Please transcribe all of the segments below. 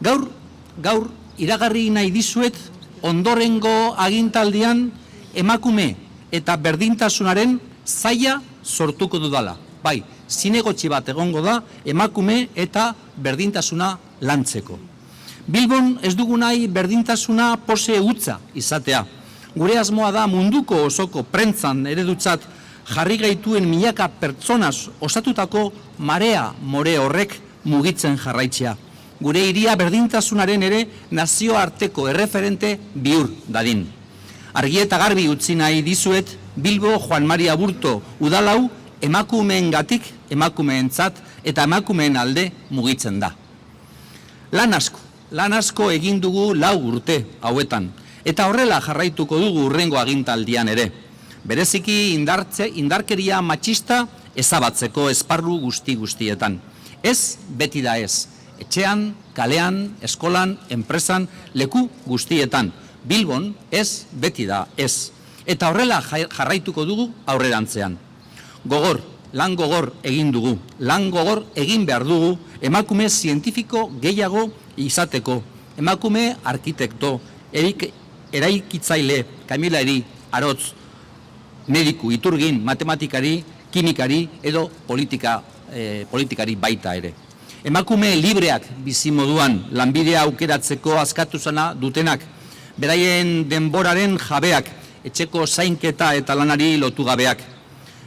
Gaur iragarri nahi dizuet ondorengo agintaldian emakume eta berdintasunaren zaila sortuko dudala. Bai, zinegotzi bat egongo da emakume eta berdintasuna lantzeko. Bilbon ez dugu nahi berdintasuna pose hutsa izatea. Gure asmoa da munduko osoko prentzan eredutzat jarri gaituen milaka pertsonaz osatutako marea more horrek mugitzen jarraitzea. Gure hiria berdintasunaren ere nazioarteko erreferente bihur dadin. Argi eta garbi utzi nahi dizuet Bilbo Juan Mari Aburto udalau emakumeengatik, emakumeentzat eta emakumeen alde mugitzen da. Lan asko egin dugu 4 urte hauetan, eta horrela jarraituko dugu hurrengo agintaldian ere. Bereziki indarkeria matxista ezabatzeko esparru guztietan. Ez beti da ez. Etxean, kalean, eskolan, enpresan, leku guztietan. Bilbon ez beti da ez. Eta horrela jarraituko dugu aurrerantzean. Lan gogor egin dugu. Lan gogor egin behar dugu emakume zientifiko gehiago izateko. Emakume arkitekto, eraikitzaile, kamilari, arotz, mediku, iturgin, matematikari, kimikari edo politikari baita ere. Emakume libreak bizimoduan lanbidea aukeratzeko askatu zana dutenak, beraien denboraren jabeak, etxeko zainketa eta lanari lotu gabeak.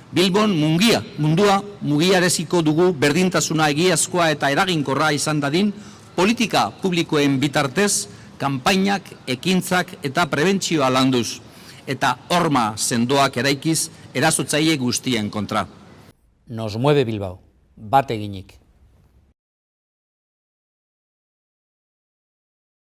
Bilbon mundua mugiareziko dugu berdintasuna egiazkoa eta eraginkorra izan dadin, politika publikoen bitartez, kanpainak, ekintzak eta prebentzioa landuz, eta horma sendoak eraikiz erasotzaile guztien kontra. Nos mueve Bilbao, bat eginik.